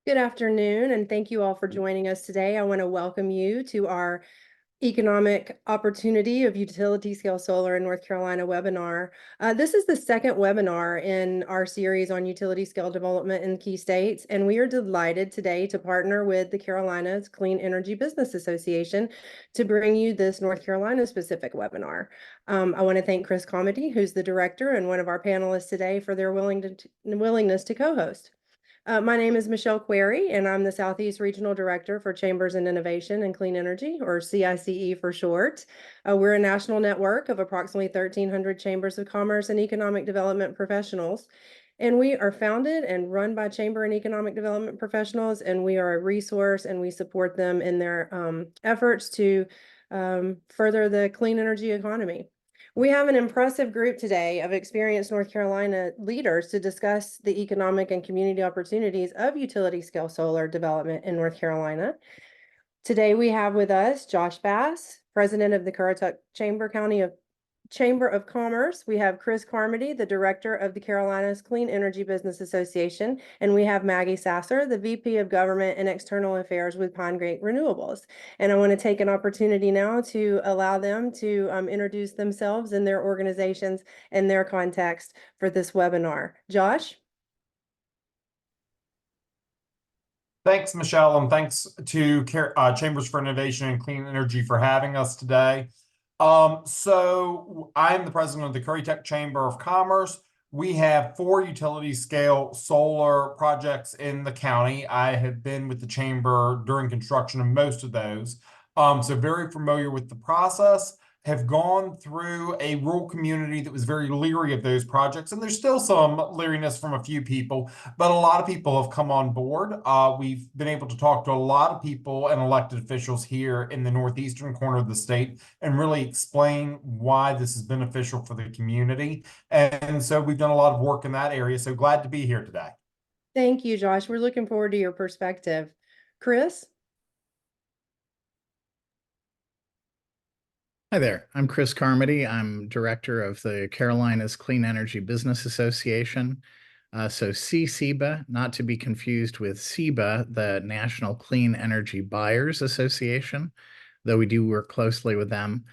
Good afternoon, and thank you all for joining us today. I want to welcome you to our Economic Opportunity of Utility Scale Solar in North Carolina webinar. This is the second webinar in our series on utility scale development in key states, and we are delighted today to partner with the Carolinas Clean Energy Business Association to bring you this North Carolina specific webinar. I want to thank Carmody, who's the director and one of our panelists today, for their willingness to co-host. My name is Michele Querry, and I'm the Southeast Regional Director for Chambers and Innovation and Clean Energy, or CICE for short. We're a national network of approximately 1,300 chambers of commerce and economic development professionals. And we are founded and run by chamber and economic development professionals, and we are a resource and we support them in their efforts to further the clean energy economy. We have an impressive group today of experienced North Carolina leaders to discuss the economic and community opportunities of utility scale solar development in North Carolina. Today we have with us Josh Bass, President of the Currituck Chamber of Commerce. We have Carmody, the Director of the Carolinas Clean Energy Business Association, and we have Maggie Sasser, the VP of Government and External Affairs with Renewables. And I want to take an opportunity now to allow them to introduce themselves and their organizations and their context for this webinar. Josh? Thanks, Michele, and thanks to Chambers for Innovation and Clean Energy for having us today. So I'm the president of the Currituck Chamber of Commerce. We have 4 utility scale solar projects in the county. I have been with the chamber during construction of most of those. So very familiar with the process, have gone through a rural community that was very leery of those projects. And there's still some leeriness from a few people, but a lot of people have come on board. We've been able to talk to a lot of people and elected officials here in the northeastern corner of the state and really explain why this is beneficial for the community. And so we've done a lot of work in that area. So glad to be here today. Thank you, Josh. We're looking forward to your perspective. Chris? Hi there, I'm Carmody. I'm director of the Carolinas Clean Energy Business Association. So CCEBA, not to be confused with CEBA, the National Clean Energy Buyers Association, though we do work closely with them.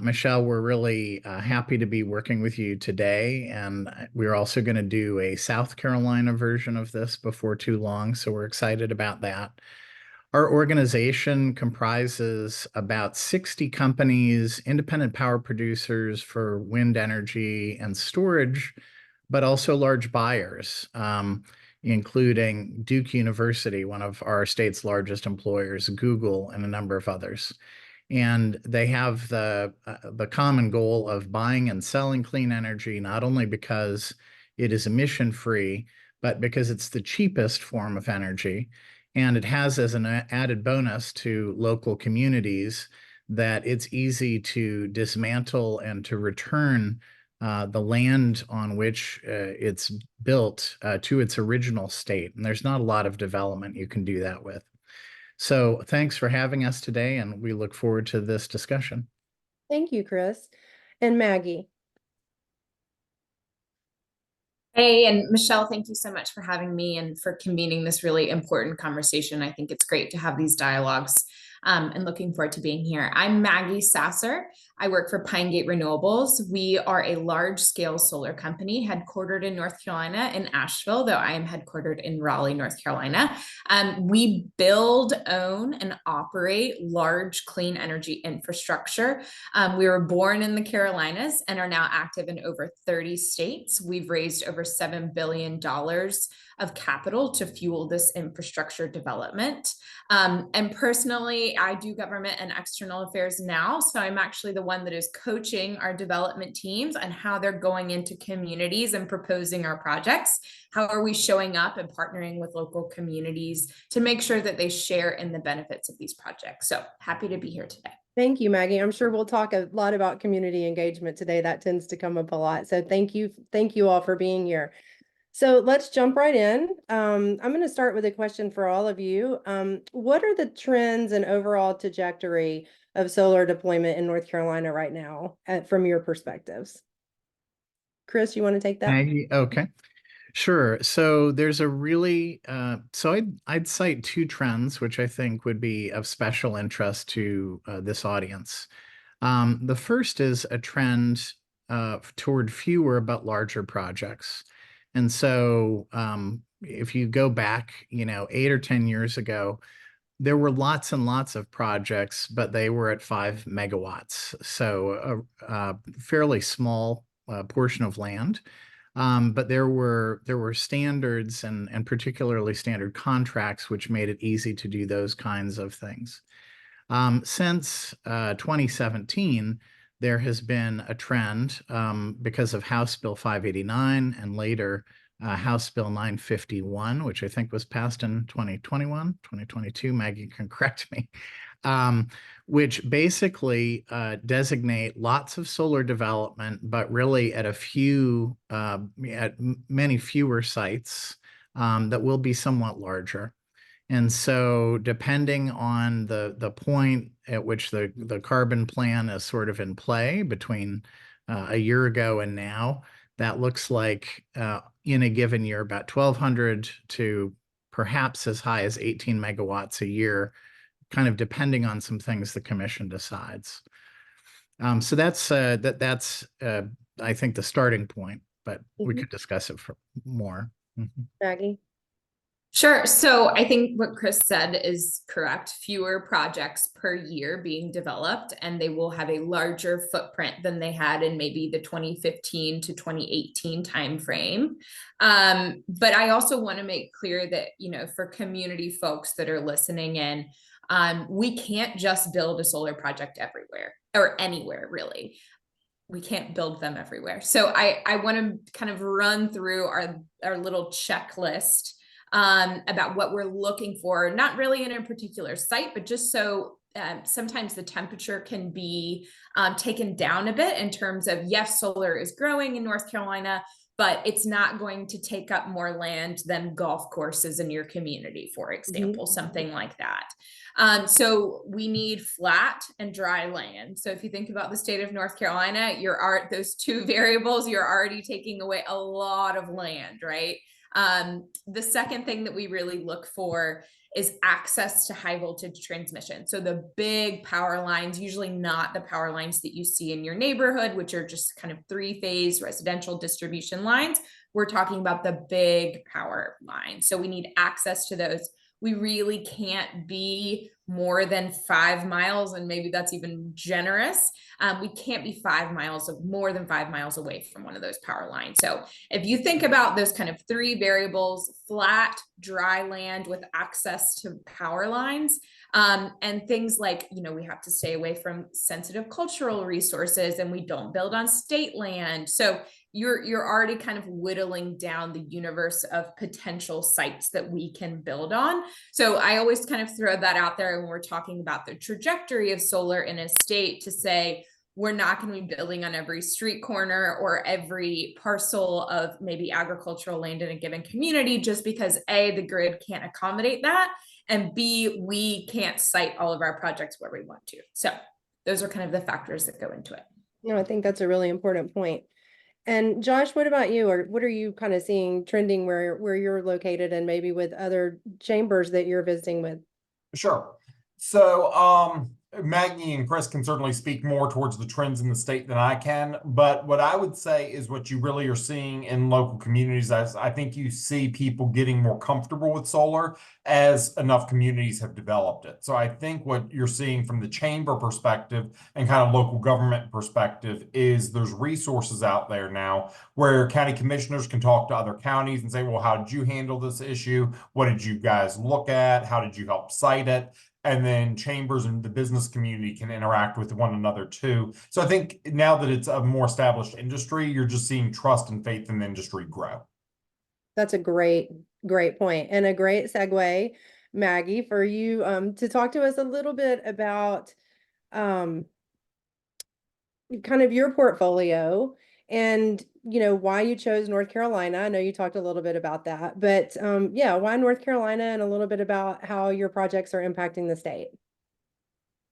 Michele, we're really happy to be working with you today, and we're also going to do a South Carolina version of this before too long, so we're excited about that. Our organization comprises about 60 companies, independent power producers for wind energy and storage, but also large buyers, including Duke University, one of our state's largest employers, Google, and a number of others. And they have the common goal of buying and selling clean energy, not only because it is emission-free, but because it's the cheapest form of energy. And it has as an added bonus to local communities that it's easy to dismantle and to return the land on which it's built to its original state. And there's not a lot of development you can do that with. So thanks for having us today, and we look forward to this discussion. Thank you, Chris. And Maggie? Hey, and Michele, thank you so much for having me and for convening this really important conversation. I think it's great to have these dialogues and looking forward to being here. I'm Maggie Sasser. I work for Renewables. We are a large-scale solar company headquartered in North Carolina in Asheville, though I am headquartered in Raleigh, North Carolina. We build, own, and operate large clean energy infrastructure. We were born in the Carolinas and are now active in over 30 states. We've raised over $7 billion of capital to fuel this infrastructure development. And personally, I do government and external affairs now. So I'm actually the one that is coaching our development teams on how they're going into communities and proposing our projects. How are we showing up and partnering with local communities to make sure that they share in the benefits of these projects? So happy to be here today. Thank you, Maggie. I'm sure we'll talk a lot about community engagement today. That tends to come up a lot. So thank you all for being here. So let's jump right in. I'm going to start with a question for all of you. What are the trends and overall trajectory of solar deployment in North Carolina right now from your perspectives? Chris, you want to take that? Maggie, okay. Sure. So there's a really so I'd cite two trends which I think would be of special interest to this audience. The first is a trend toward fewer but larger projects. And so if you go back, 8 or 10 years ago, there were lots and lots of projects, but they were at 5 megawatts. So a fairly small portion of land. But there were standards and particularly standard contracts, which made it easy to do those kinds of things. Since 2017, there has been a trend because of House Bill 589 and later House Bill 951, which I think was passed in 2021, 2022. Maggie can correct me. Which basically designate lots of solar development, but really at many fewer sites that will be somewhat larger. And so depending on the point at which the carbon plan is sort of in play between a year ago and now, that looks like in a given year about 1,200 to perhaps as high as 18 megawatts a year, kind of depending on some things the commission decides. So that's I think the starting point, but we could discuss it for more. Maggie? Sure. So I think what Chris said is correct. Fewer projects per year being developed, and they will have a larger footprint than they had in maybe the 2015 to 2018 timeframe. But I also want to make clear that, for community folks that are listening in, we can't just build a solar project everywhere or anywhere, really. We can't build them everywhere. So I want to kind of run through our little checklist about what we're looking for, not really in a particular site, but just so sometimes the temperature can be taken down a bit in terms of, yes, solar is growing in North Carolina, but it's not going to take up more land than golf courses in your community, for example, something like that. So we need flat and dry land. So if you think about the state of North Carolina, those two variables, you're already taking away a lot of land, right? The second thing that we really look for is access to high voltage transmission. So the big power lines, usually not the power lines that you see in your neighborhood, which are just kind of 3-phase residential distribution lines. We're talking about the big power lines. So we need access to those. We really can't be more than 5 miles, and maybe that's even generous. We can't be more than 5 miles away from one of those power lines. So if you think about those kind of 3 variables, flat, dry land with access to power lines, and things like, we have to stay away from sensitive cultural resources, and we don't build on state land. So you're already kind of whittling down the universe of potential sites that we can build on. So I always kind of throw that out there when we're talking about the trajectory of solar in a state, to say, we're not going to be building on every street corner or every parcel of maybe agricultural land in a given community, just because A, the grid can't accommodate that, and B, we can't site all of our projects where we want to. So those are kind of the factors that go into it. I think that's a really important point. And Josh, what about you? Or what are you kind of seeing trending where you're located, and maybe with other chambers that you're visiting with? Sure. So, Maggie and Chris can certainly speak more towards the trends in the state than I can, but what I would say is what you really are seeing in local communities, as I think you see people getting more comfortable with solar as enough communities have developed it. So I think what you're seeing from the chamber perspective and kind of local government perspective is there's resources out there now where county commissioners can talk to other counties and say, well, how did you handle this issue? What did you guys look at? How did you help cite it? And then chambers and the business community can interact with one another too. So I think now that it's a more established industry, you're just seeing trust and faith in the industry grow. That's a great point, and a great segue, Maggie, for you to talk to us a little bit about kind of your portfolio and why you chose North Carolina. I know you talked a little bit about that, but yeah, why North Carolina, and a little bit about how your projects are impacting the state.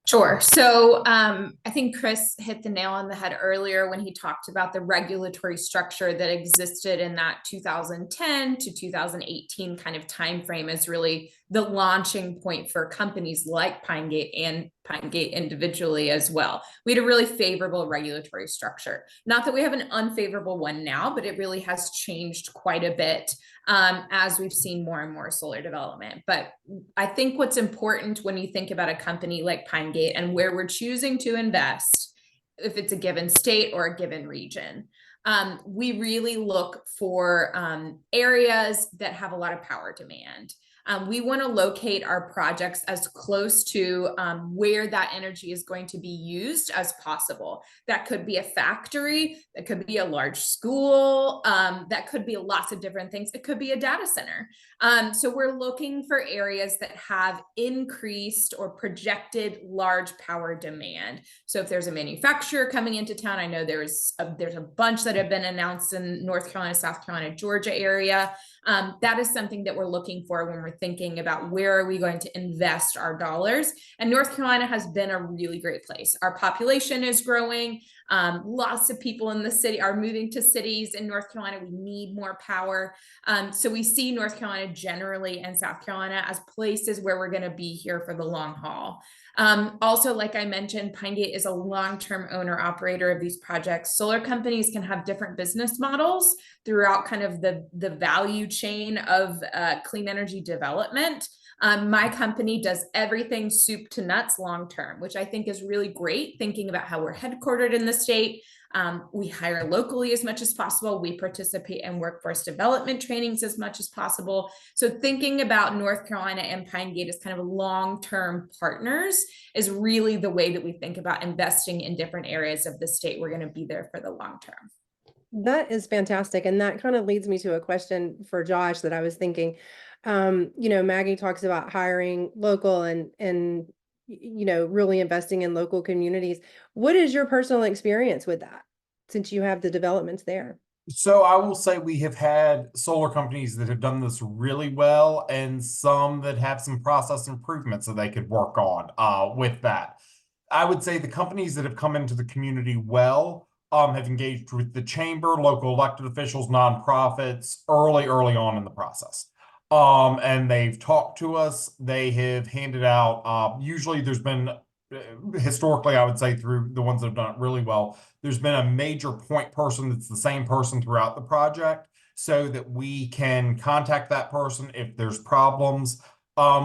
Sure. So I think Chris hit the nail on the head earlier when he talked about the regulatory structure that existed in that 2010 to 2018 kind of time frame as really the launching point for companies like Pinegate and Pinegate individually as well. We had a really favorable regulatory structure. Not that we have an unfavorable one now, but it really has changed quite a bit as we've seen more and more solar development. But I think what's important when you think about a company like Pinegate and where we're choosing to invest, if it's a given state or a given region, we really look for areas that have a lot of power demand. We want to locate our projects as close to where that energy is going to be used as possible. That could be a factory, that could be a large school, that could be lots of different things. It could be a data center. So we're looking for areas that have increased or projected large power demand. So if there's a manufacturer coming into town, I know there's a bunch that have been announced in North Carolina, South Carolina, Georgia area. That is something that we're looking for when we're thinking about where are we going to invest our dollars. And North Carolina has been a really great place. Our population is growing. Lots of people in the city are moving to cities in North Carolina. We need more power. So we see North Carolina generally and South Carolina as places where we're going to be here for the long haul. Also, like I mentioned, Pinegate is a long-term owner operator of these projects. Solar companies can have different business models throughout kind of the value chain of clean energy development. My company does everything soup to nuts long-term, which I think is really great, thinking about how we're headquartered in the state. We hire locally as much as possible. We participate in workforce development trainings as much as possible. So thinking about North Carolina and Pinegate as kind of long-term partners is really the way that we think about investing in different areas of the state. We're going to be there for the long term. That is fantastic. And that kind of leads me to a question for Josh that I was thinking. Maggie talks about hiring local and really investing in local communities. What is your personal experience with that since you have the developments there? So I will say we have had solar companies that have done this really well and some that have some process improvements that they could work on with that. I would say the companies that have come into the community well have engaged with the chamber, local elected officials, nonprofits early on in the process. And they've talked to us. They have handed out, usually there's been, historically, I would say through the ones that have done it really well, there's been a major point person that's the same person throughout the project so that we can contact that person if there's problems.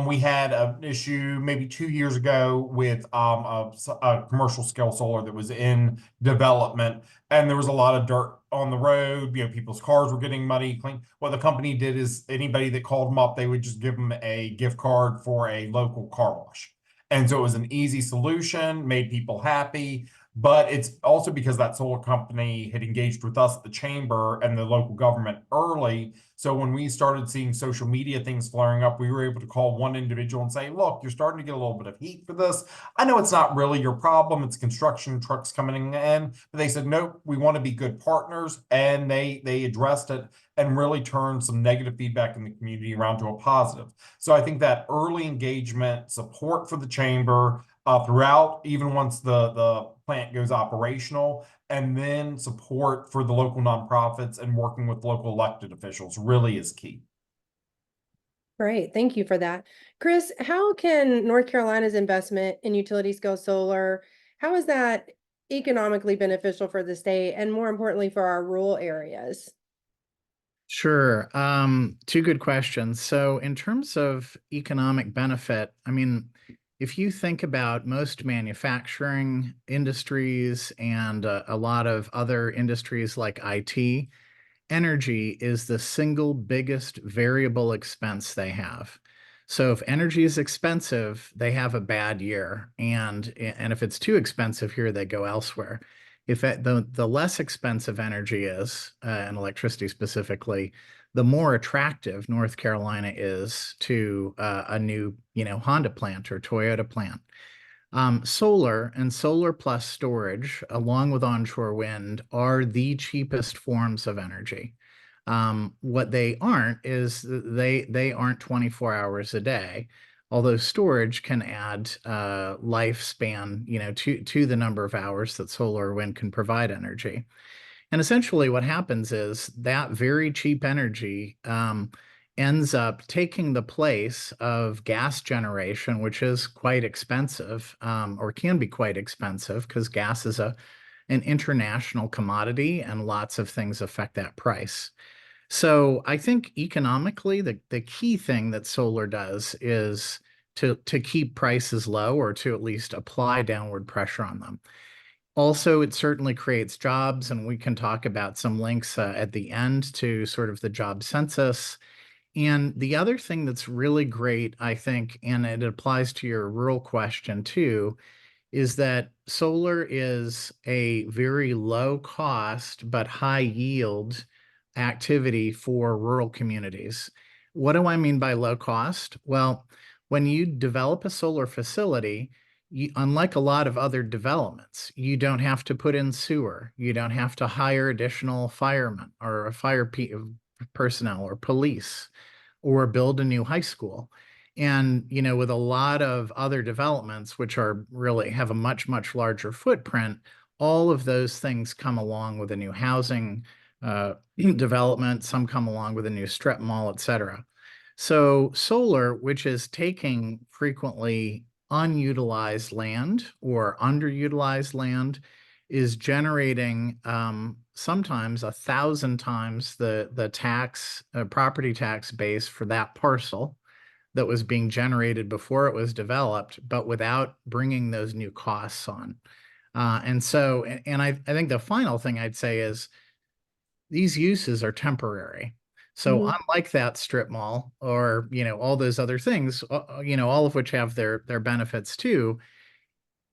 We had an issue maybe 2 years ago with a commercial scale solar that was in development, and there was a lot of dirt on the road. People's cars were getting muddy, clean. What the company did is anybody that called them up, they would just give them a gift card for a local car wash. And so it was an easy solution, made people happy. But it's also because that solar company had engaged with us at the chamber and the local government early. So when we started seeing social media things flaring up, we were able to call one individual and say, look, you're starting to get a little bit of heat for this. I know it's not really your problem. It's construction trucks coming in. But they said, nope, we want to be good partners. And they addressed it and really turned some negative feedback in the community around to a positive. So I think that early engagement, support for the chamber, throughout, even once the plant goes operational, and then support for the local nonprofits and working with local elected officials really is key. Great, thank you for that. Chris, how can North Carolina's investment in utility scale solar, how is that economically beneficial for the state and more importantly for our rural areas? Sure. Two good questions. So in terms of economic benefit, I mean, if you think about most manufacturing industries and a lot of other industries like IT, energy is the single biggest variable expense they have. So if energy is expensive, they have a bad year. And if it's too expensive here, they go elsewhere. If the less expensive energy is, and electricity specifically, the more attractive North Carolina is to a new, Honda plant or Toyota plant. Solar and solar plus storage, along with onshore wind, are the cheapest forms of energy. What they aren't is they aren't 24 hours a day. although storage can add lifespan, to the number of hours that solar or wind can provide energy. And essentially what happens is that very cheap energy ends up taking the place of gas generation, which is quite expensive, or can be quite expensive, because gas is an international commodity and lots of things affect that price. So I think economically, the key thing that solar does is to keep prices low, or to at least apply downward pressure on them. Also, it certainly creates jobs, and we can talk about some links at the end to sort of the job census. And the other thing that's really great, I think, and it applies to your rural question too, is that solar is a very low cost but high yield activity for rural communities. What do I mean by low cost? Well, when you develop a solar facility, unlike a lot of other developments, you don't have to put in sewer. You don't have to hire additional firemen or personnel or police, or build a new high school. And, with a lot of other developments, which are really have a much, much larger footprint, all of those things come along with a new housing development. Some come along with a new strip mall, et cetera. So solar, which is taking frequently unutilized land or underutilized land, is generating sometimes 1,000 times the tax property tax base for that parcel that was being generated before it was developed, but without bringing those new costs on. I think the final thing I'd say is these uses are temporary. So unlike that strip mall or, all those other things, all of which have their benefits too,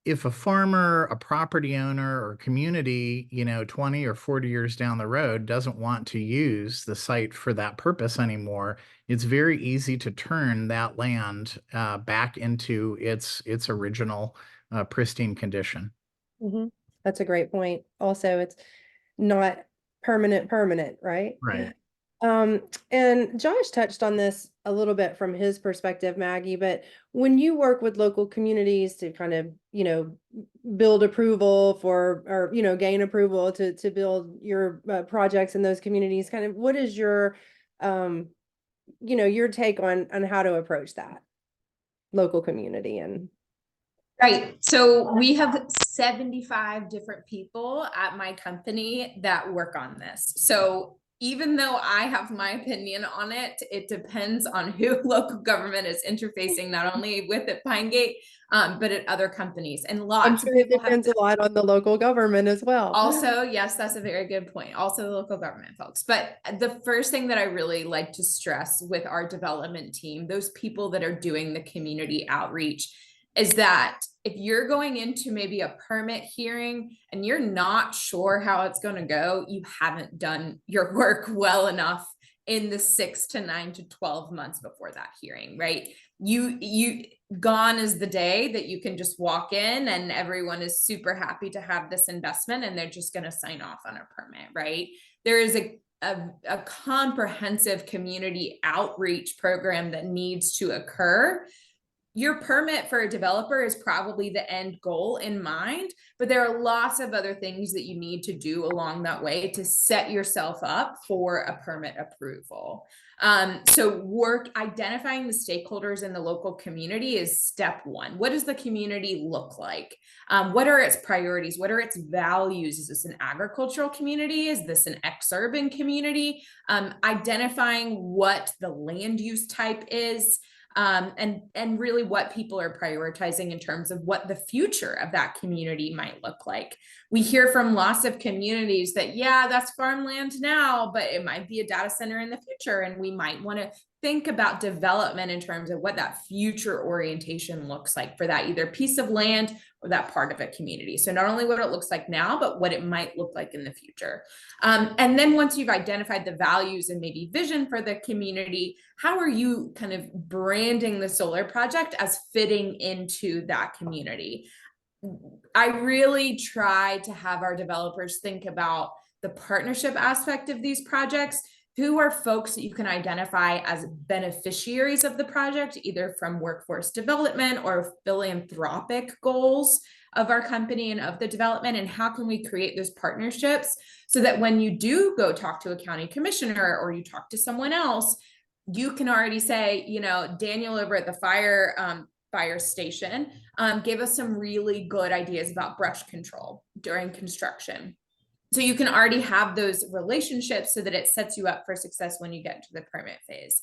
if a farmer, a property owner, or community, 20 or 40 years down the road doesn't want to use the site for that purpose anymore, it's very easy to turn that land back into its original pristine condition. That's a great point. Also, it's not permanent, right? Right. And Josh touched on this a little bit from his perspective, Maggie, but when you work with local communities to kind of, build approval for, or, gain approval to build your projects in those communities, kind of what is your, your take on how to approach that local community and Right. So we have 75 different people at my company that work on this. So even though I have my opinion on it, it depends on who local government is interfacing, not only with at Pine Gate, but at other companies. And I'm lots sure of it people depends a lot on the local government as well. Also, yes, that's a very good point. Also the local government folks. But the first thing that I really like to stress with our development team, those people that are doing the community outreach, is that if you're going into maybe a permit hearing and you're not sure how it's going to go, you haven't done your work well enough in the 6 to 9 to 12 months before that hearing, right? You gone is the day that you can just walk in and everyone is super happy to have this investment and they're just going to sign off on a permit, right? There is a comprehensive community outreach program that needs to occur. Your permit for a developer is probably the end goal in mind, but there are lots of other things that you need to do along that way to set yourself up for a permit approval. So identifying the stakeholders in the local community is step one. What does the community look like? What are its priorities? What are its values? Is this an agricultural community? Is this an ex-urban community? Identifying what the land use type is. And really what people are prioritizing in terms of what the future of that community might look like. We hear from lots of communities that, yeah, that's farmland now, but it might be a data center in the future. And we might want to think about development in terms of what that future orientation looks like for that either piece of land or that part of a community. So not only what it looks like now, but what it might look like in the future. And then once you've identified the values and maybe vision for the community, how are you kind of branding the solar project as fitting into that community? I really try to have our developers think about the partnership aspect of these projects who are folks that you can identify as beneficiaries of the project, either from workforce development or philanthropic goals of our company and of the development, and how can we create those partnerships so that when you do go talk to a county commissioner or you talk to someone else, you can already say, you know, Daniel over at the fire station gave us some really good ideas about brush control during construction. So you can already have those relationships so that it sets you up for success when you get into the permit phase.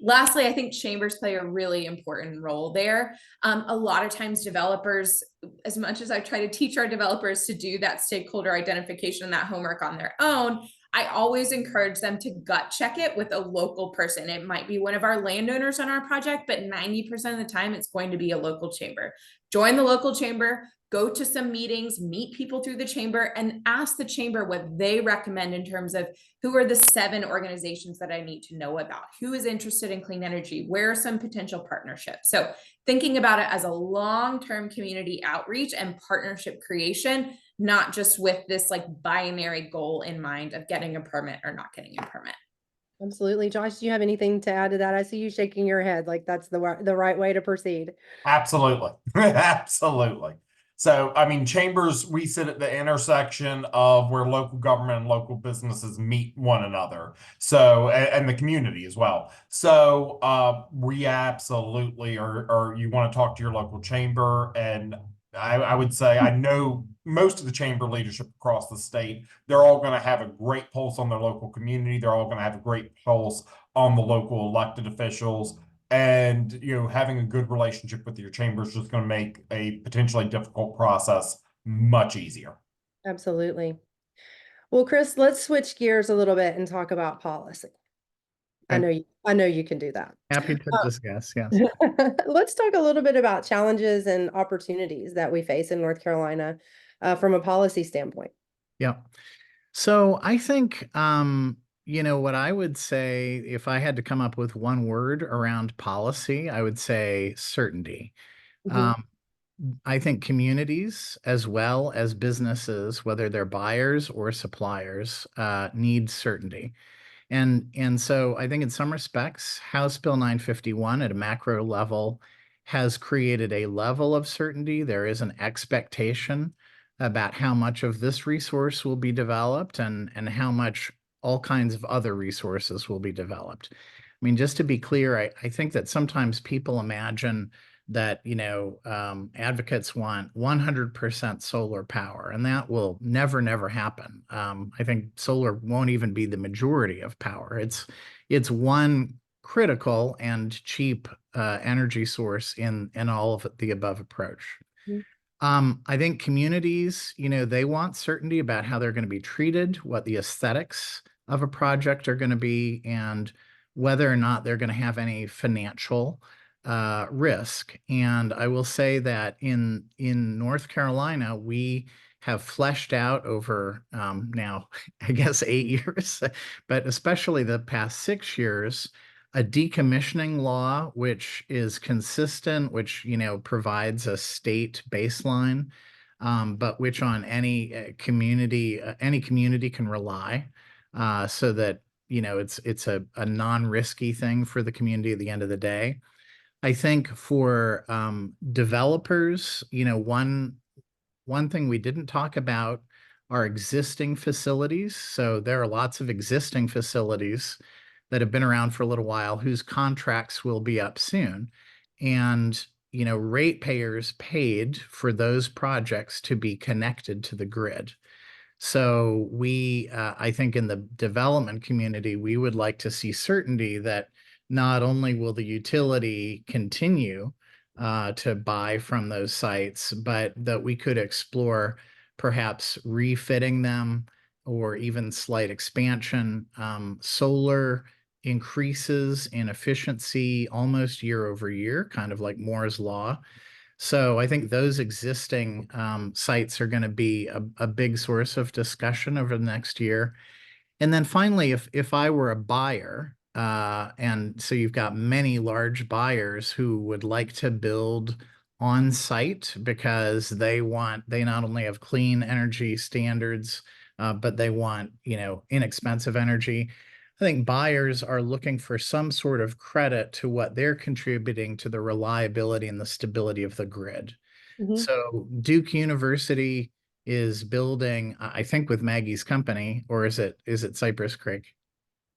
Lastly, I think chambers play a really important role there. A lot of times developers, as much as I try to teach our developers to do that stakeholder identification and that homework on their own, I always encourage them to gut check it with a local person. It might be one of our landowners on our project, but 90% of the time it's going to be a local chamber. Join the local chamber, go to some meetings, meet people through the chamber, and ask the chamber what they recommend in terms of who are the 7 organizations that I need to know about, who is interested in clean energy, where are some potential partnerships. So thinking about it as a long-term community outreach and partnership creation, not just with this like binary goal in mind of getting a permit or not getting a permit. Absolutely. Josh, do you have anything to add to that? I see you shaking your head like that's the right way to proceed. Absolutely. Absolutely. So, I mean, chambers, we sit at the intersection of where local government and local businesses meet one another. So, and the community as well. So, we absolutely are you want to talk to your local chamber. And I would say, I know most of the chamber leadership across the state, they're all going to have a great pulse on their local community. They're all going to have a great pulse on the local elected officials. And, you know, having a good relationship with your chamber is just going to make a potentially difficult process much easier. Absolutely. Well, Chris, let's switch gears a little bit and talk about policy. I know you can do that. Happy to discuss, yes. Let's talk a little bit about challenges and opportunities that we face in North Carolina from a policy standpoint. Yeah. So I think, you know, what I would say, if I had to come up with one word around policy, I would say certainty. Mhm. I think communities as well as businesses, whether they're buyers or suppliers, need certainty. And so I think in some respects, House Bill 951 at a macro level has created a level of certainty. There is an expectation about how much of this resource will be developed and how much all kinds of other resources will be developed. I mean, just to be clear, I think that sometimes people imagine that, you know, advocates want 100% solar power, and that will never happen. I think solar won't even be the majority of power. It's one critical and cheap energy source in all of the above approach. I think communities, you know, they want certainty about how they're going to be treated, what the aesthetics of a project are going to be, and whether or not they're going to have any financial risk. And I will say that in North Carolina, we have fleshed out over now, I guess 8 years, but especially the past 6 years, a decommissioning law, which is consistent, which, you know, provides a state baseline, but which on any community can rely, so that, you know, it's a non-risky thing for the community at the end of the day. I think for developers, you know, one thing we didn't talk about are existing facilities. So there are lots of existing facilities that have been around for a little while whose contracts will be up soon. And, you know, ratepayers paid for those projects to be connected to the grid. So we, I think in the development community, we would like to see certainty that not only will the utility continue to buy from those sites, but that we could explore perhaps refitting them or even slight expansion. Solar increases in efficiency almost year over year, kind of like Moore's Law. So I think those existing sites are going to be a big source of discussion over the next year. And then finally, if I were a buyer, and so you've got many large buyers who would like to build on site because they not only have clean energy standards, but they want, you know, inexpensive energy. I think buyers are looking for some sort of credit to what they're contributing to the reliability and the stability of the grid. Mhm. So Duke University is building, I think with Maggie's company, or is it Cypress Creek?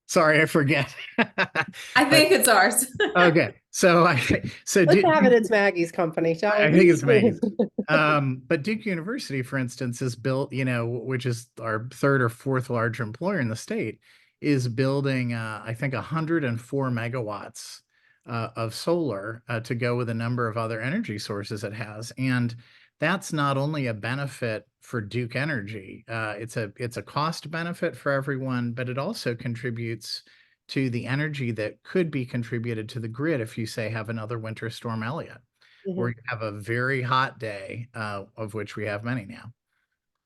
Sorry, I forget. I think it's ours. Okay, so Let's have it. It's Maggie's company, shall we? I think it's Maggie's. But Duke University, for instance, is built, which is our third or fourth large employer in the state, is building, I think, 104 megawatts of solar to go with a number of other energy sources it has. And that's not only a benefit for Duke Energy, it's a cost benefit for everyone, but it also contributes to the energy that could be contributed to the grid if you, say, have another winter storm Elliott, or you have a very hot day, of which we have many now.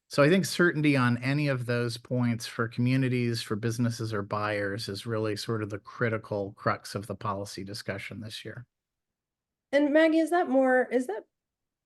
So I think certainty on any of those points for communities, for businesses or buyers is really sort of the critical crux of the policy discussion this year. And Maggie, is that more,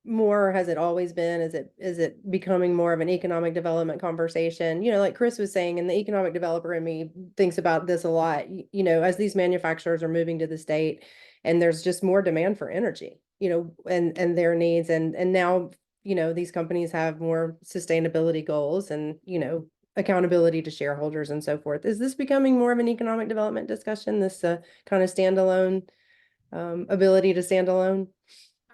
or has it always been? Is it becoming more of an economic development conversation? Like Chris was saying, and the economic developer in me thinks about this a lot, as these manufacturers are moving to the state and there's just more demand for energy, and their needs. And now, these companies have more sustainability goals and, accountability to shareholders and so forth. Is this becoming more of an economic development discussion, this kind of standalone ability to stand alone?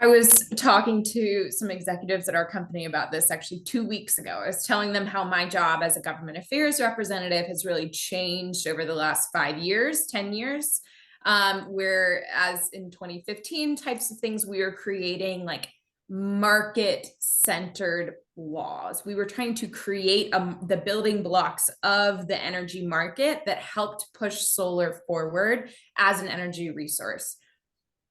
I was talking to some executives at our company about this actually 2 weeks ago. I was telling them how my job as a government affairs representative has really changed over the last 5 years, 10 years. Whereas in 2015 types of things, we were creating like market-centered laws. We were trying to create the building blocks of the energy market that helped push solar forward as an energy resource.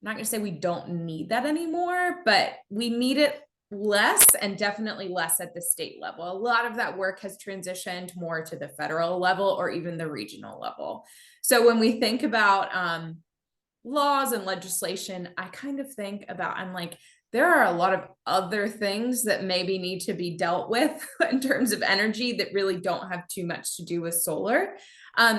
I'm not going to say we don't need that anymore, but we need it less, and definitely less at the state level. A lot of that work has transitioned more to the federal level or even the regional level. So when we think about laws and legislation, I kind of think about, I'm like, there are a lot of other things that maybe need to be dealt with in terms of energy that really don't have too much to do with solar.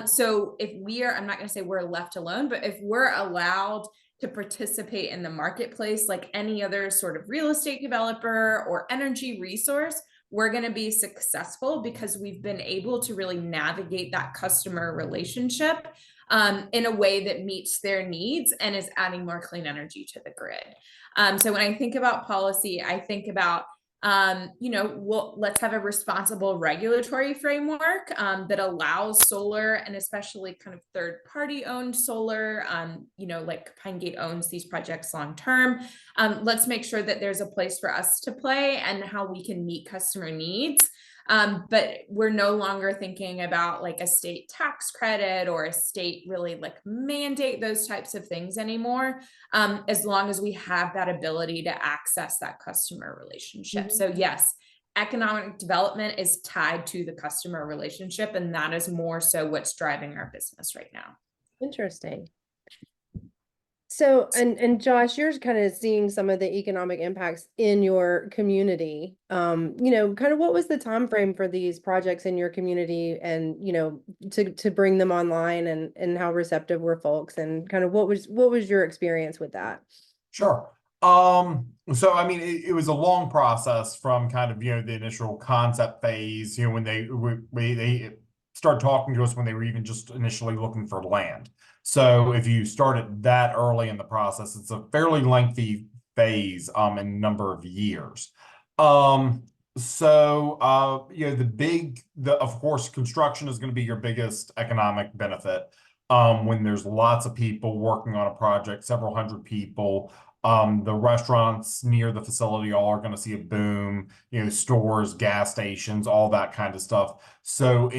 So if I'm not going to say we're left alone, but if we're allowed to participate in the marketplace like any other sort of real estate developer or energy resource, we're going to be successful because we've been able to really navigate that customer relationship in a way that meets their needs and is adding more clean energy to the grid. So when I think about policy, I think about let's have a responsible regulatory framework that allows solar, and especially kind of third-party owned solar, like Pine Gate owns these projects long term. Let's make sure that there's a place for us to play and how we can meet customer needs. But we're no longer thinking about like a state tax credit or a state really like mandate those types of things anymore, as long as we have that ability to access that customer relationship. So yes, economic development is tied to the customer relationship, and that is more so what's driving our business right now. Interesting. So, and Josh, you're kind of seeing some of the economic impacts in your community. Kind of what was the time frame for these projects in your community, and to bring them online, and how receptive were folks, and kind of what was your experience with that? Sure. So I mean, it was a long process from kind of, the initial concept phase, when they started talking to us when they were even just initially looking for land. So if you started that early in the process, it's a fairly lengthy phase, in a number of years. Of course, construction is going to be your biggest economic benefit. When there's lots of people working on a project, several hundred people, the restaurants near the facility all are going to see a boom, stores, gas stations, all that kind of stuff. So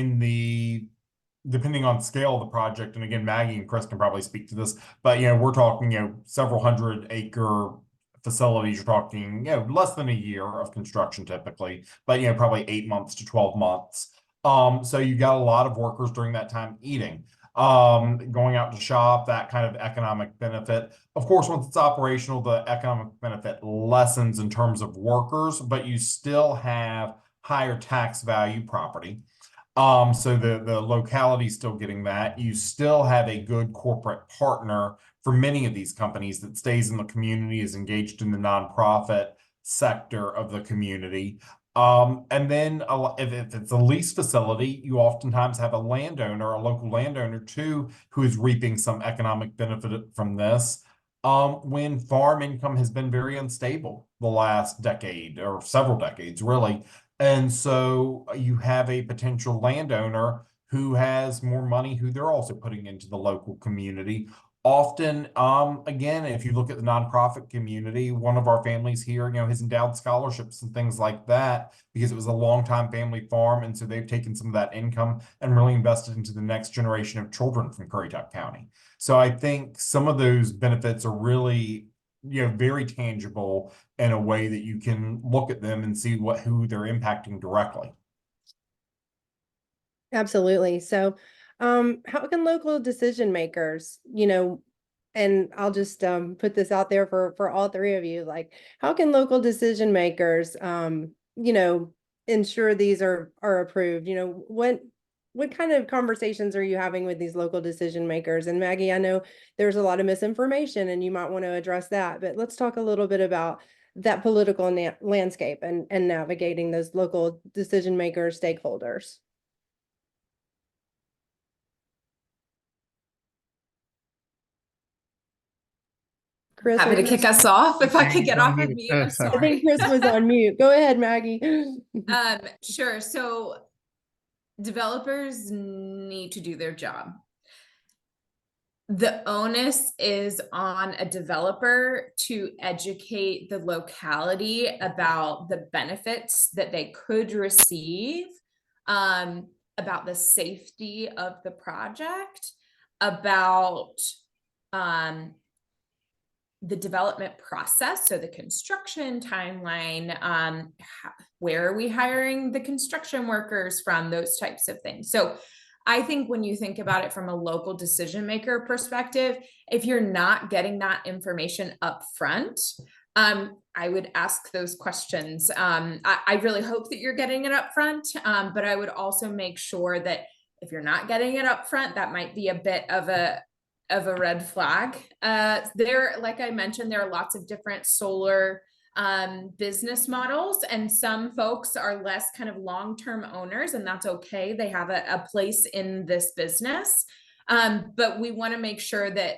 depending on scale of the project, and again, Maggie and Chris can probably speak to this, but we're talking, several 100-acre facilities. You're talking, less than a year of construction typically, but probably 8 months to 12 months. So you got a lot of workers during that time eating, going out to shop, that kind of economic benefit. Of course, once it's operational, the economic benefit lessens in terms of workers, but you still have higher tax value property. So the locality is still getting that. You still have a good corporate partner for many of these companies that stays in the community, is engaged in the nonprofit sector of the community. And then if it's a lease facility, you oftentimes have a landowner, a local landowner too, who is reaping some economic benefit from this. When farm income has been very unstable the last decade or several decades, really. And so you have a potential landowner who has more money who they're also putting into the local community. Often, again, if you look at the nonprofit community, one of our families here, has endowed scholarships and things like that because it was a longtime family farm. And so they've taken some of that income and really invested into the next generation of children from Currituck County. So I think some of those benefits are really, very tangible in a way that you can look at them and see who they're impacting directly. Absolutely. So, how can local decision makers, and I'll just put this out there for all three of you, like, how can local decision makers, ensure these are approved? What kind of conversations are you having with these local decision makers? And Maggie, I know there's a lot of misinformation and you might want to address that, but let's talk a little bit about that political landscape and navigating those local decision makers, stakeholders. Chris, Happy to kick us off if I could get off of mute. I'm I sorry. think Chris was on mute. Go ahead, Maggie. Sure. So developers need to do their job. The onus is on a developer to educate the locality about the benefits that they could receive, about the safety of the project, about the development process, so the construction timeline, where are we hiring the construction workers from, those types of things. So I think when you think about it from a local decision maker perspective, if you're not getting that information up front, I would ask those questions. I really hope that you're getting it up front, but I would also make sure that if you're not getting it up front, that might be a bit of a red flag. Like I mentioned, there are lots of different solar business models, and some folks are less kind of long-term owners, and that's okay. They have a place in this business. But we want to make sure that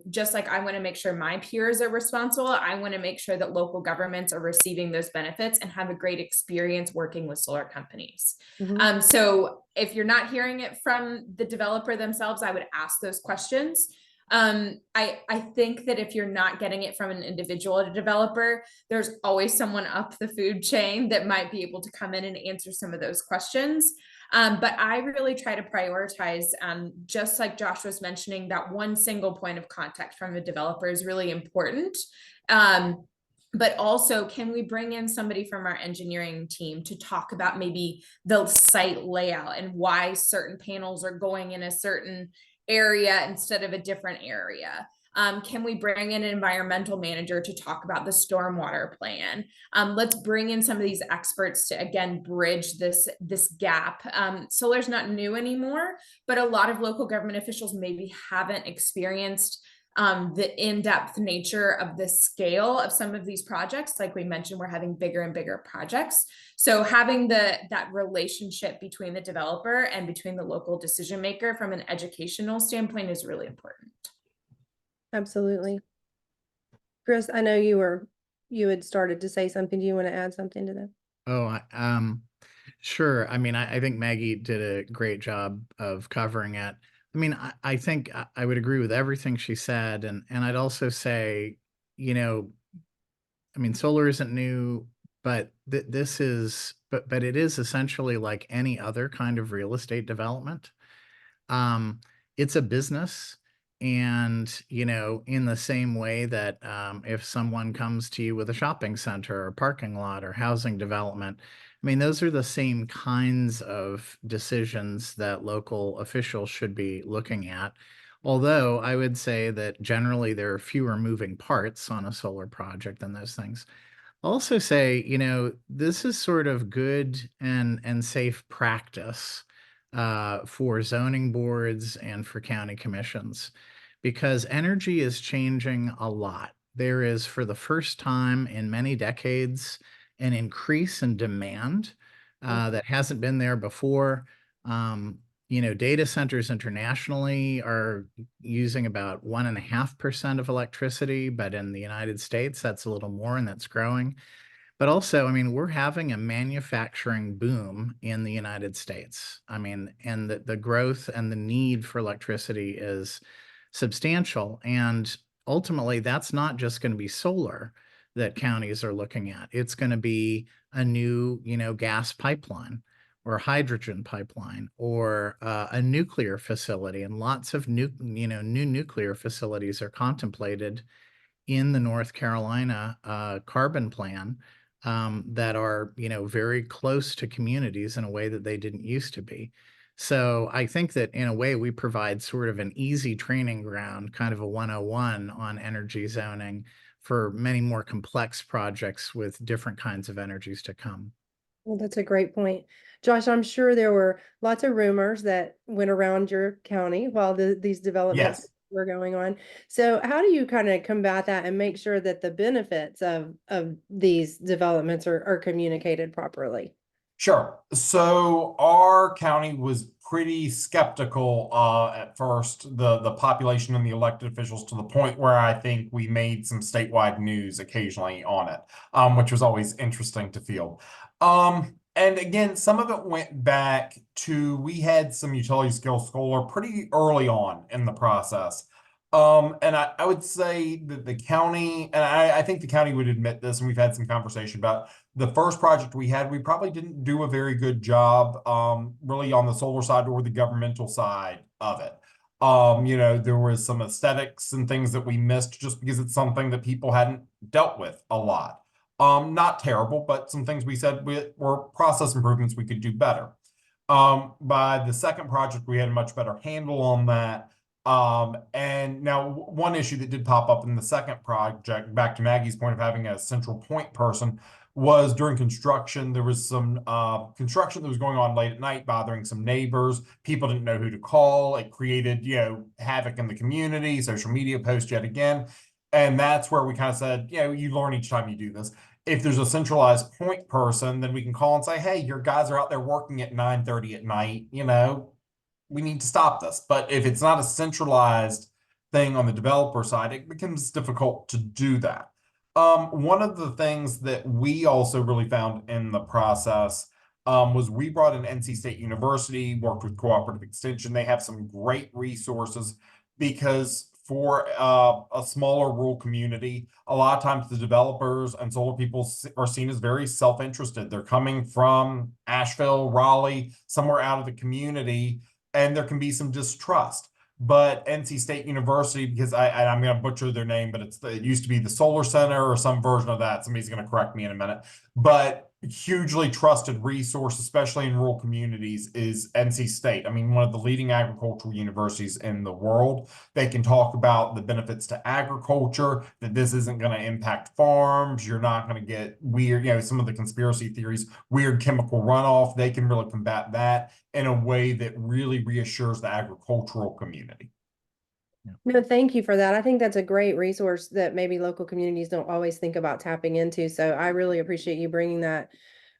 just like I want to make sure my peers are responsible, I want to make sure that local governments are receiving those benefits and have a great experience working with solar companies. Mhm. So if you're not hearing it from the developer themselves, I would ask those questions. I think that if you're not getting it from an individual developer, there's always someone up the food chain that might be able to come in and answer some of those questions. But I really try to prioritize, just like Josh was mentioning, that one single point of contact from a developer is really important. But also, can we bring in somebody from our engineering team to talk about maybe the site layout and why certain panels are going in a certain area instead of a different area? Can we bring in an environmental manager to talk about the stormwater plan? Let's bring in some of these experts to, again, bridge this gap. Solar's not new anymore, but a lot of local government officials maybe haven't experienced the in-depth nature of the scale of some of these projects. Like we mentioned, we're having bigger and bigger projects. So having that relationship between the developer and between the local decision maker from an educational standpoint is really important. Absolutely. Chris, I know you had started to say something. Do you want to add something to that? Oh, sure. I mean, I think Maggie did a great job of covering it. I mean, I think I would agree with everything she said. And I'd also say, I mean, solar isn't new, but this is, but it is essentially like any other kind of real estate development. It's a business. And, in the same way that if someone comes to you with a shopping center or parking lot or housing development, I mean, those are the same kinds of decisions that local officials should be looking at. Although I would say that generally there are fewer moving parts on a solar project than those things. I'll also say, this is sort of good and safe practice for zoning boards and for county commissions, because energy is changing a lot. There is, for the first time in many decades, an increase in demand that hasn't been there before. Data centers internationally are using about 1.5% of electricity, but in the United States, that's a little more, and that's growing. But also, I mean, we're having a manufacturing boom in the United States. I mean, and the growth and the need for electricity is substantial. And ultimately, that's not just going to be solar that counties are looking at. It's going to be a new, gas pipeline or hydrogen pipeline or a nuclear facility. And lots of new nuclear facilities are contemplated in the North Carolina carbon plan that are, very close to communities in a way that they didn't used to be. So I think that in a way we provide sort of an easy training ground, kind of a 101 on energy zoning for many more complex projects with different kinds of energies to come. Well, that's a great point. Josh, I'm sure there were lots of rumors that went around your county while these developments Yes. were going on. So how do you kind of combat that and make sure that the benefits of these developments are communicated properly? Sure. So our county was pretty skeptical at first, the population and the elected officials, to the point where I think we made some statewide news occasionally on it, which was always interesting to feel. And again, some of it went back to, we had some utility scale solar pretty early on in the process. And I would say that the county, and I think the county would admit this, and we've had some conversation about the first project we had, we probably didn't do a very good job, really on the solar side or the governmental side of it. There was some aesthetics and things that we missed just because it's something that people hadn't dealt with a lot. Not terrible, but some things we said were process improvements we could do better. By the second project, we had a much better handle on that. And now one issue that did pop up in the second project, back to Maggie's point of having a central point person, was during construction. There was some construction that was going on late at night, bothering some neighbors. People didn't know who to call. It created, havoc in the community, social media posts yet again. And that's where we kind of said, you learn each time you do this. If there's a centralized point person, then we can call and say, hey, your guys are out there working at 9:30 at night, we need to stop this. But if it's not a centralized thing on the developer side, it becomes difficult to do that. One of the things that we also really found in the process was we brought in NC State University, worked with Cooperative Extension. They have some great resources, because for a smaller rural community, a lot of times the developers and solar people are seen as very self-interested. They're coming from Asheville, Raleigh, somewhere out of the community, and there can be some distrust. But NC State University, because I'm going to butcher their name, but it used to be the Solar Center or some version of that. Somebody's going to correct me in a minute. But hugely trusted resource, especially in rural communities, is NC State. I mean, one of the leading agricultural universities in the world. They can talk about the benefits to agriculture, that this isn't going to impact farms. You're not going to get weird, some of the conspiracy theories, weird chemical runoff. They can really combat that in a way that really reassures the agricultural community. No, thank you for that. I think that's a great resource that maybe local communities don't always think about tapping into. So I really appreciate you bringing that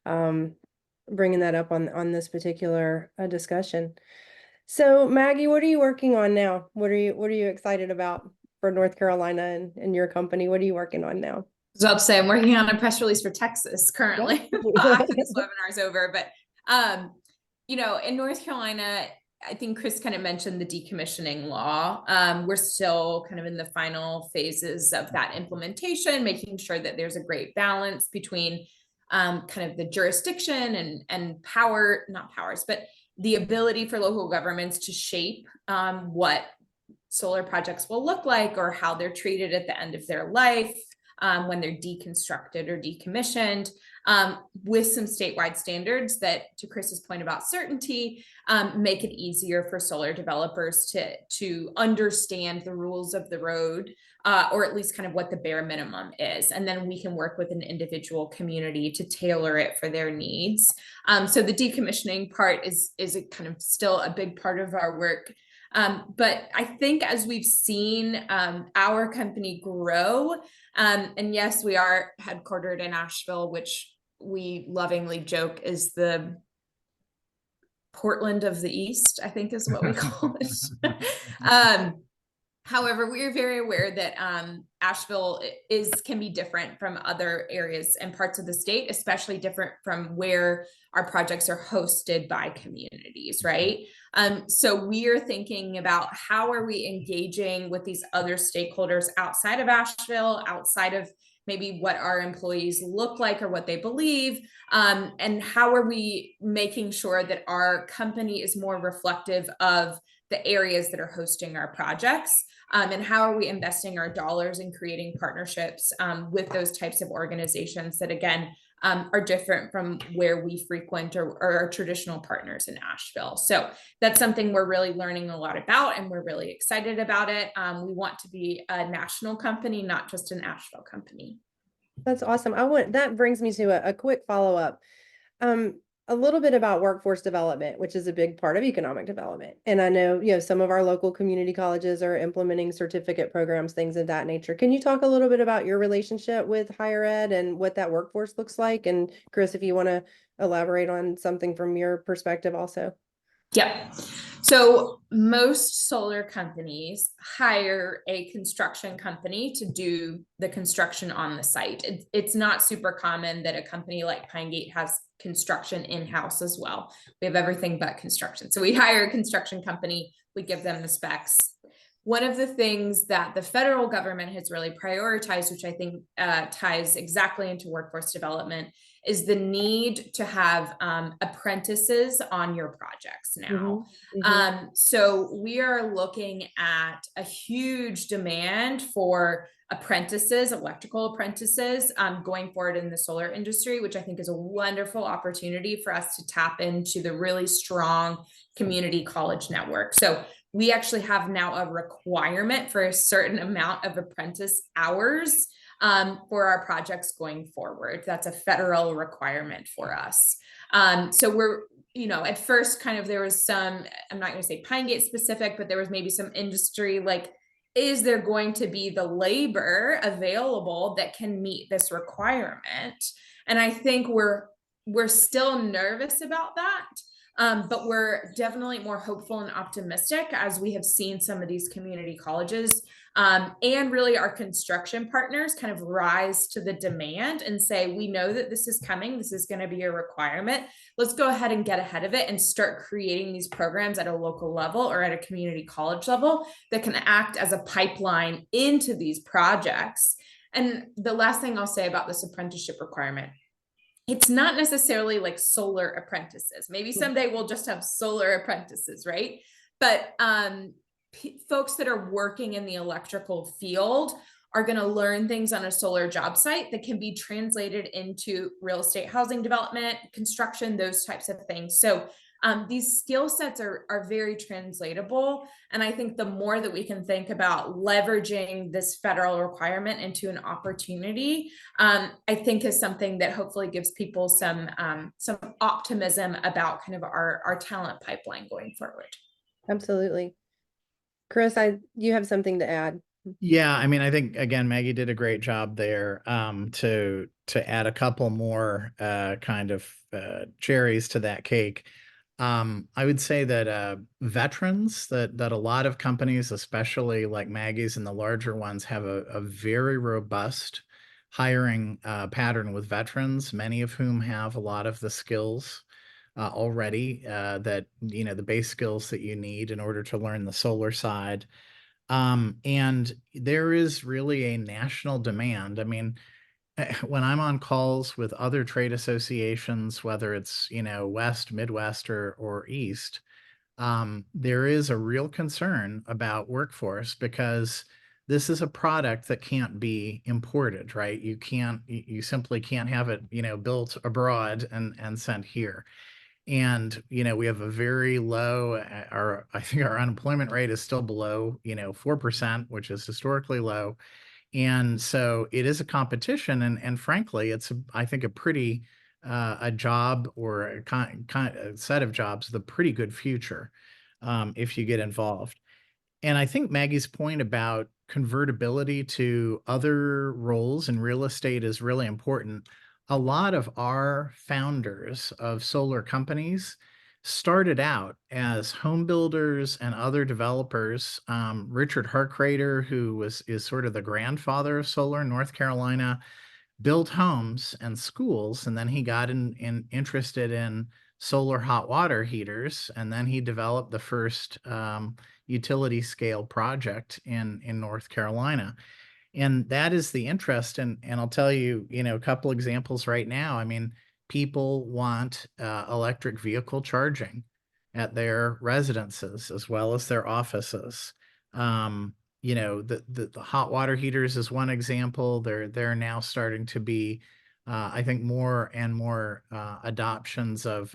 up on this particular discussion. So Maggie, what are you working on now? What are you excited about for North Carolina and your company? What are you working on now? So I'll say I'm working on a press release for Texas currently after this webinar is over. But in North Carolina, I think Chris kind of mentioned the decommissioning law. We're still kind of in the final phases of that implementation, making sure that there's a great balance between kind of the jurisdiction and power, not powers, but the ability for local governments to shape what solar projects will look like, or how they're treated at the end of their life, when they're deconstructed or decommissioned. with some statewide standards that, to Chris's point about certainty, make it easier for solar developers to understand the rules of the road, or at least kind of what the bare minimum is. And then we can work with an individual community to tailor it for their needs. So the decommissioning part is a kind of still a big part of our work. But I think as we've seen our company grow, and yes, we are headquartered in Asheville, which we lovingly joke is the Portland of the East, I think is what we call it. However, we are very aware that Asheville can be different from other areas and parts of the state, especially different from where our projects are hosted by communities, right? So we are thinking about how are we engaging with these other stakeholders outside of Asheville, outside of maybe what our employees look like or what they believe, and how are we making sure that our company is more reflective of the areas that are hosting our projects, and how are we investing our dollars in creating partnerships with those types of organizations that, again, are different from where we frequent or our traditional partners in Asheville. So that's something we're really learning a lot about, and we're really excited about it. We want to be a national company, not just an Asheville company. That's awesome. That brings me to a quick follow-up. A little bit about workforce development, which is a big part of economic development. And I know, some of our local community colleges are implementing certificate programs, things of that nature. Can you talk a little bit about your relationship with higher ed and what that workforce looks like? And Chris, if you want to elaborate on something from your perspective also. Yeah. So most solar companies hire a construction company to do the construction on the site. It's not super common that a company like Pine Gate has construction in-house as well. We have everything but construction. So we hire a construction company, we give them the specs. One of the things that the federal government has really prioritized, which I think ties exactly into workforce development, is the need to have apprentices on your projects now. So we are looking at a huge demand for apprentices, electrical apprentices, going forward in the solar industry, which I think is a wonderful opportunity for us to tap into the really strong community college network. So we actually have now a requirement for a certain amount of apprentice hours for our projects going forward. That's a federal requirement for us. So we're, at first kind of there was some, I'm not going to say Pine Gate specific, but there was maybe some industry like, is there going to be the labor available that can meet this requirement? And I think we're still nervous about that. But we're definitely more hopeful and optimistic as we have seen some of these community colleges and really our construction partners kind of rise to the demand and say, we know that this is coming. This is going to be a requirement. Let's go ahead and get ahead of it and start creating these programs at a local level or at a community college level that can act as a pipeline into these projects. And the last thing I'll say about this apprenticeship requirement, it's not necessarily like solar apprentices. Maybe someday we'll just have solar apprentices, right? But folks that are working in the electrical field are going to learn things on a solar job site that can be translated into real estate housing development, construction, those types of things. So these skill sets are very translatable. And I think the more that we can think about leveraging this federal requirement into an opportunity, I think is something that hopefully gives people some optimism about kind of our talent pipeline going forward. Absolutely. Chris, you have something to add. Yeah, I mean, I think again, Maggie did a great job there to add a couple more kind of cherries to that cake. I would say that veterans, that a lot of companies, especially like Maggie's and the larger ones, have a very robust hiring pattern with veterans, many of whom have a lot of the skills already that, the base skills that you need in order to learn the solar side. And there is really a national demand. I mean, when I'm on calls with other trade associations, whether it's, West, Midwest, or East, there is a real concern about workforce because this is a product that can't be imported, right? You simply can't have it, built abroad and sent here. And, we have a very low, I think our unemployment rate is still below, 4%, which is historically low. And so it is a competition. And frankly, it's, I think, a pretty, a job or a set of jobs with a pretty good future if you get involved. And I think Maggie's point about convertibility to other roles in real estate is really important. A lot of our founders of solar companies started out as home builders and other developers. Richard Harkrader, who is sort of the grandfather of solar in North Carolina, built homes and schools, and then he got interested in solar hot water heaters, and then he developed the first utility scale project in North Carolina. And that is the interest. And I'll tell you, a couple examples right now. I mean, people want electric vehicle charging at their residences as well as their offices. The hot water heaters is one example. They're now starting to be, I think, more and more adoptions of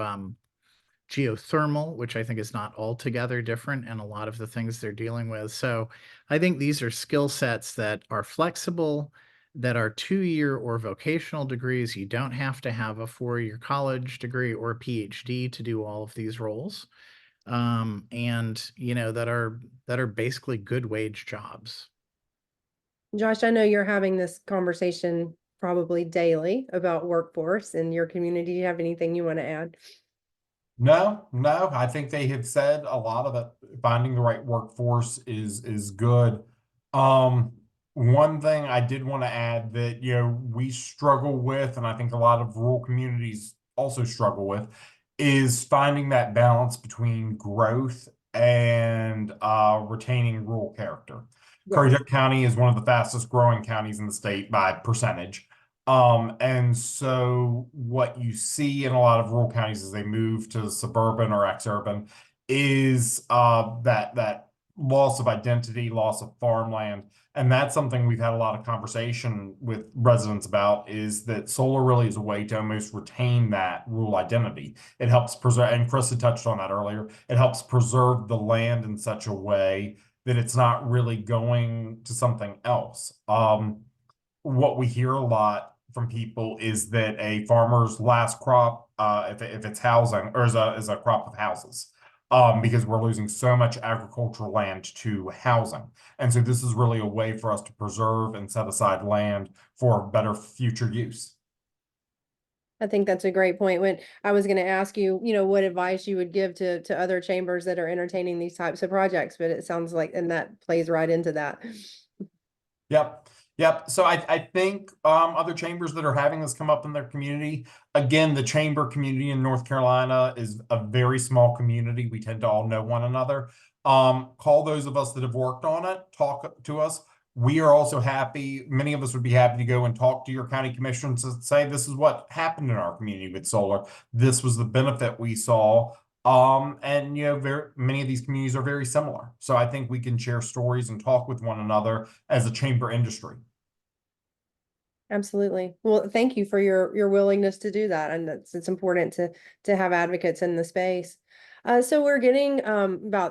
geothermal, which I think is not altogether different in a lot of the things they're dealing with. So I think these are skill sets that are flexible, that are 2-year or vocational degrees. You don't have to have a 4-year college degree or PhD to do all of these roles. And that are basically good wage jobs. Josh, I know you're having this conversation probably daily about workforce in your community. Do you have anything you want to add? No, I think they have said a lot of it. Finding the right workforce is good. One thing I did want to add that, we struggle with, and I think a lot of rural communities also struggle with, is finding that balance between growth and retaining rural character. Yes. Currituck County is one of the fastest growing counties in the state by percentage. And so what you see in a lot of rural counties as they move to suburban or exurban is that loss of identity, loss of farmland. And that's something we've had a lot of conversation with residents about, is that solar really is a way to almost retain that rural identity. It helps preserve, and Chris had touched on that earlier, it helps preserve the land in such a way that it's not really going to something else. What we hear a lot from people is that a farmer's last crop, if it's housing, or is a crop of houses, because we're losing so much agricultural land to housing. And so this is really a way for us to preserve and set aside land for better future use. I think that's a great point. When I was going to ask you, what advice you would give to other chambers that are entertaining these types of projects, but it sounds like, and that plays right into that. Yep. So I think other chambers that are having this come up in their community, again, the chamber community in North Carolina is a very small community. We tend to all know one another. Call those of us that have worked on it, talk to us. We are also happy. Many of us would be happy to go and talk to your county commissioners and say, this is what happened in our community with solar. This was the benefit we saw. And very many of these communities are very similar. So I think we can share stories and talk with one another as a chamber industry. Absolutely. Well, thank you for your willingness to do that. And it's important to have advocates in the space. So we're getting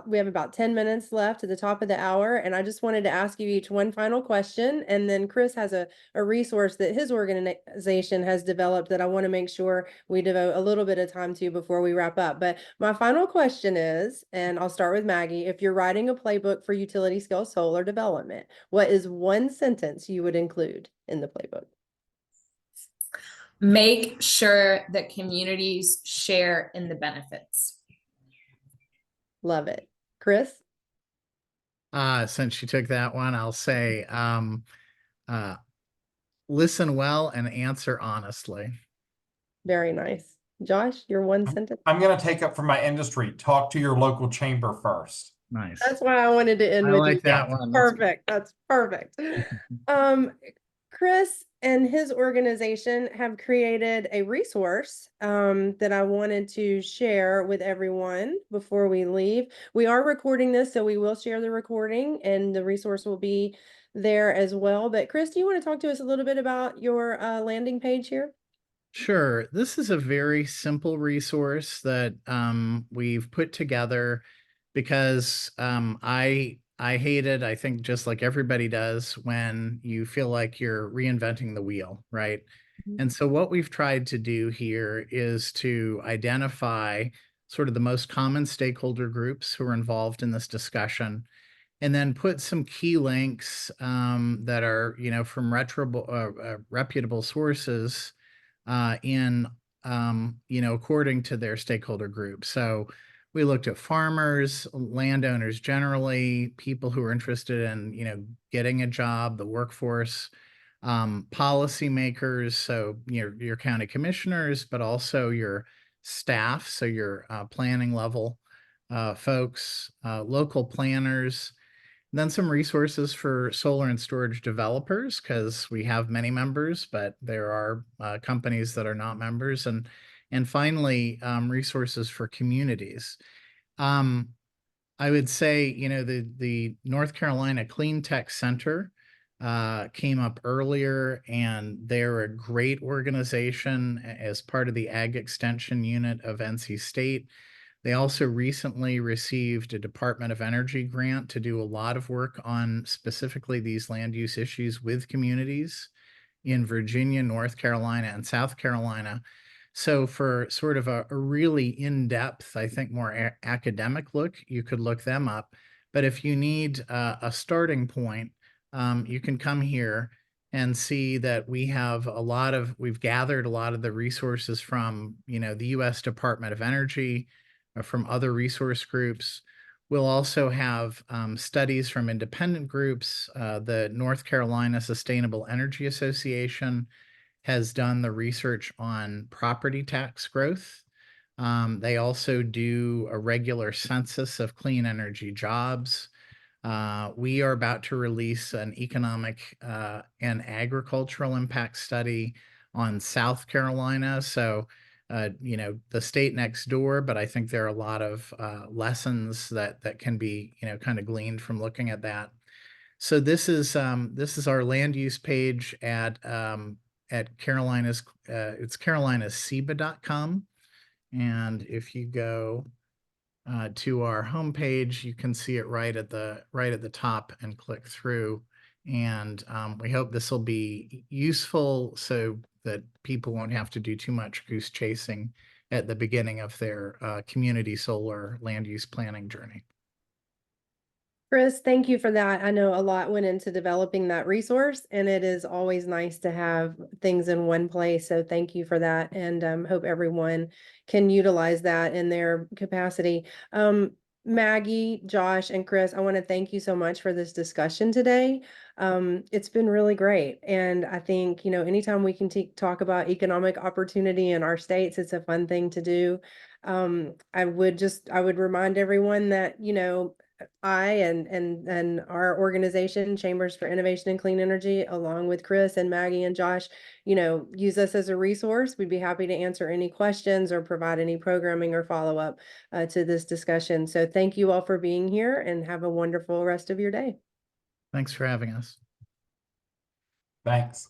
we have about 10 minutes left at the top of the hour. And I just wanted to ask you each one final question. And then Chris has a resource that his organization has developed that I want to make sure we devote a little bit of time to before we wrap up. But my final question is, and I'll start with Maggie, if you're writing a playbook for utility scale solar development, what is one sentence you would include in the playbook? Make sure that communities share in the benefits. Love it. Chris? Since you took that one, I'll say, listen well and answer honestly. Very nice. Josh, your one sentence? I'm going to take up from my industry. Talk to your local chamber first. Nice. That's why I wanted to end I with like you. that one. Perfect. That's perfect. Chris and his organization have created a resource that I wanted to share with everyone before we leave. We are recording this, so we will share the recording and the resource will be there as well. But Chris, do you want to talk to us a little bit about your landing page here? Sure. This is a very simple resource that we've put together because I hate it, I think just like everybody does, when you feel like you're reinventing the wheel, right? And so what we've tried to do here is to identify sort of the most common stakeholder groups who are involved in this discussion, and then put some key links that are, from reputable sources in, according to their stakeholder group. So we looked at farmers, landowners generally, people who are interested in, getting a job, the workforce, policymakers, so your county commissioners, but also your staff, so your planning level folks, local planners, then some resources for solar and storage developers, because we have many members, but there are companies that are not members, and finally resources for communities. I would say, the North Carolina Clean Tech Center came up earlier, and they're a great organization as part of the Ag Extension Unit of NC State. They also recently received a Department of Energy grant to do a lot of work on specifically these land use issues with communities in Virginia, North Carolina, and South Carolina. So for sort of a really in-depth, I think more academic look, you could look them up. But if you need a starting point, you can come here and see that we've gathered a lot of the resources from, the U.S. Department of Energy, from other resource groups. We'll also have studies from independent groups. The North Carolina Sustainable Energy Association has done the research on property tax growth. They also do a regular census of clean energy jobs. We are about to release an economic and agricultural impact study on South Carolina. So the state next door, but I think there are a lot of lessons that can be, kind of gleaned from looking at that. So this is our land use page at Carolina's, it's carolinasceba.com. And if you go to our homepage, you can see it right at the top and click through. And we hope this will be useful so that people won't have to do too much goose chasing at the beginning of their community solar land use planning journey. Chris, thank you for that. I know a lot went into developing that resource, and it is always nice to have things in one place. So thank you for that, and hope everyone can utilize that in their capacity. Maggie, Josh, and Chris, I want to thank you so much for this discussion today. It's been really great. And I think, anytime we can talk about economic opportunity in our states, it's a fun thing to do. I would remind everyone that, I and our organization, Chambers for Innovation and Clean Energy, along with Chris and Maggie and Josh, use us as a resource. We'd be happy to answer any questions or provide any programming or follow-up to this discussion. So thank you all for being here, and have a wonderful rest of your day. Thanks for having us. Thanks.